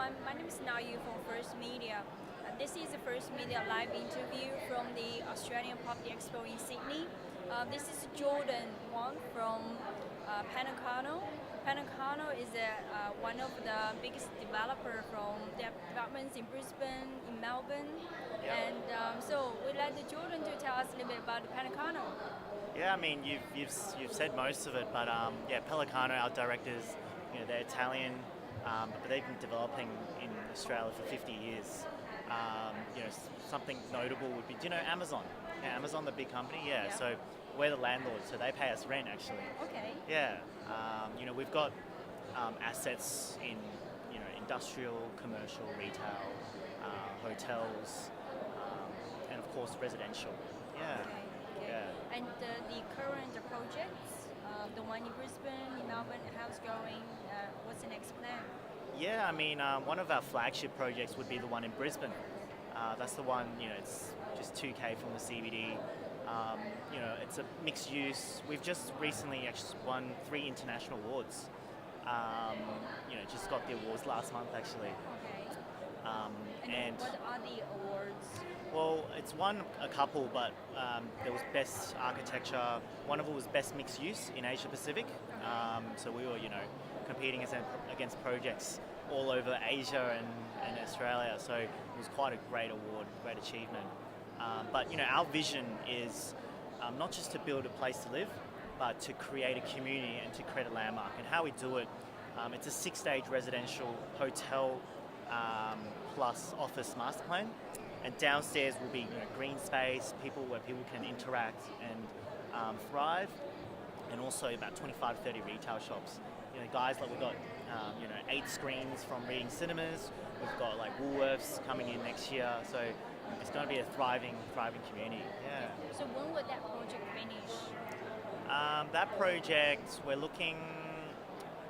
My name is Nunzio from First Media. This is the First Media live interview from the Australian Property Expo in Sydney. This is Jordan Wang from Pellicano. Pellicano is one of the biggest developer from developments in Brisbane, in Melbourne. Yep. And so we'd like Jordan to tell us a little bit about Pellicano. Yeah, I mean, you've said most of it, but yeah, Pellicano, our directors, they're Italian, but they've been developing in Australia for 50 years. Something notable would be, do you know Amazon? Yeah, Amazon, the big company. Yeah. So we're the landlord, so they pay us rent actually. Okay. Yeah. We've got assets in industrial, commercial, retail, hotels, and of course residential. Yeah. Okay. Yeah. And the current projects, the one in Brisbane, in Melbourne, how's going? What's the next plan? Yeah, I mean, one of our flagship projects would be the one in Brisbane. That's the one, it's just 2K from the CBD. It's a mixed use. We've just recently actually won 3 international awards. Just got the awards last month actually. Okay. And what are the awards? Well, it's won a couple, but there was Best Architecture. One of them was Best Mixed Use in Asia Pacific. So we were, competing against projects all over Asia and Australia. So it was quite a great award, great achievement. But our vision is not just to build a place to live, but to create a community and to create a landmark. And how we do it, it's a 6-stage residential hotel plus office master plan. And downstairs will be green space, where people can interact and thrive, and also about 25 to 30 retail shops. Guys, like we've got 8 screens from Reading Cinemas. We've got like Woolworths coming in next year, so it's going to be a thriving community. Yeah. So when would that project finish? That project, we're looking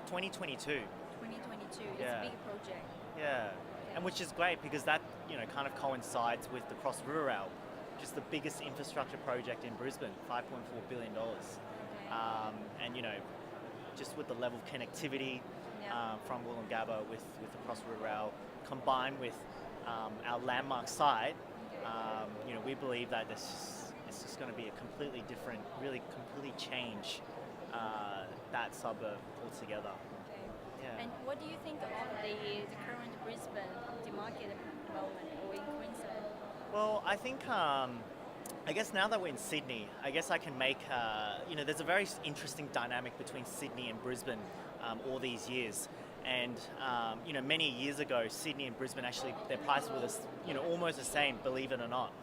2022. 2022. It's a big project. Yeah. And which is great because that kind of coincides with the Cross River Rail, which is the biggest infrastructure project in Brisbane, $5.4 billion. And just with the level of connectivity from Wollongabba with the Cross River Rail, combined with our landmark site, we believe that it's just going to be a completely different, really completely change that suburb altogether. Yeah. And what do you think of the current Brisbane property market at the moment, or in Queensland? Well, I think, I guess now that we're in Sydney, I guess I can make, there's a very interesting dynamic between Sydney and Brisbane all these years. And, many years ago, Sydney and Brisbane actually, their prices were, almost the same, believe it or not.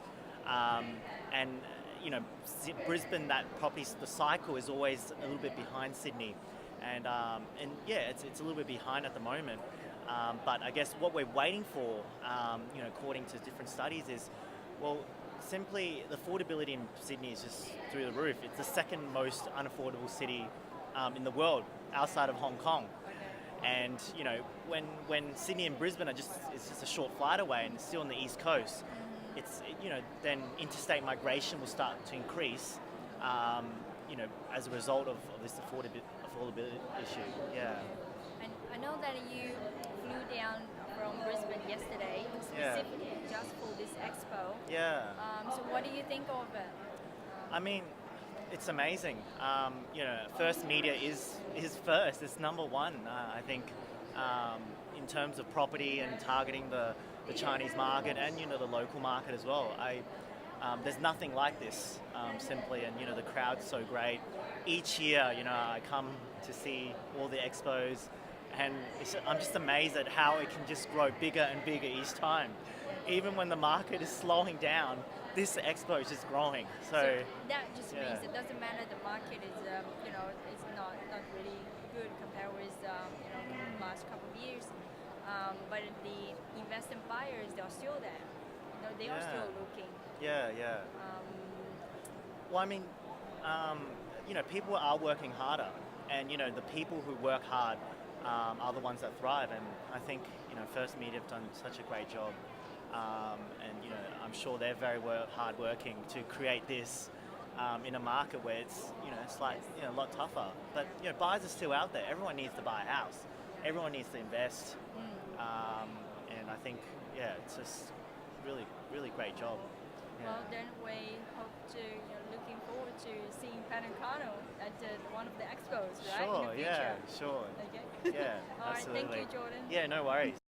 Brisbane, the cycle is always a little bit behind Sydney. And yeah, it's a little bit behind at the moment. But I guess what we're waiting for, according to different studies, is, well, simply the affordability in Sydney is just through the roof. It's the second most unaffordable city in the world, outside of Hong Kong. And when Sydney and Brisbane it's just a short flight away, and it's still on the east coast, then interstate migration will start to increase. As a result of this affordability issue. Yeah. And I know that you flew down from Brisbane yesterday, specifically just for this expo. Yeah. So what do you think of it? I mean, it's amazing. First Media is first. It's number one, I think, in terms of property and targeting the Chinese market and the local market as well. There's nothing like this, simply, and the crowd's so great. Each year, I come to see all the expos, and I'm just amazed at how it can just grow bigger and bigger each time. Even when the market is slowing down, this expo is just growing. So that just means it doesn't matter the market is, it's not really good compared with, the last couple of years. But the investment buyers, they're still there. They are still looking. Yeah. Well, I mean, people are working harder, and the people who work hard are the ones that thrive. And I think First Media have done such a great job, and I'm sure they're very hard working to create this in a market where it's like a lot tougher. But buyers are still out there. Everyone needs to buy a house. everyone needs to invest. And I think, yeah, it's just really great job. Yeah. Well, then we hope to, looking forward to seeing Pellicano at one of the expos, right? Sure, In the yeah, future. sure. Okay. Yeah, All right, absolutely. thank you, Jordan. Yeah, no worries.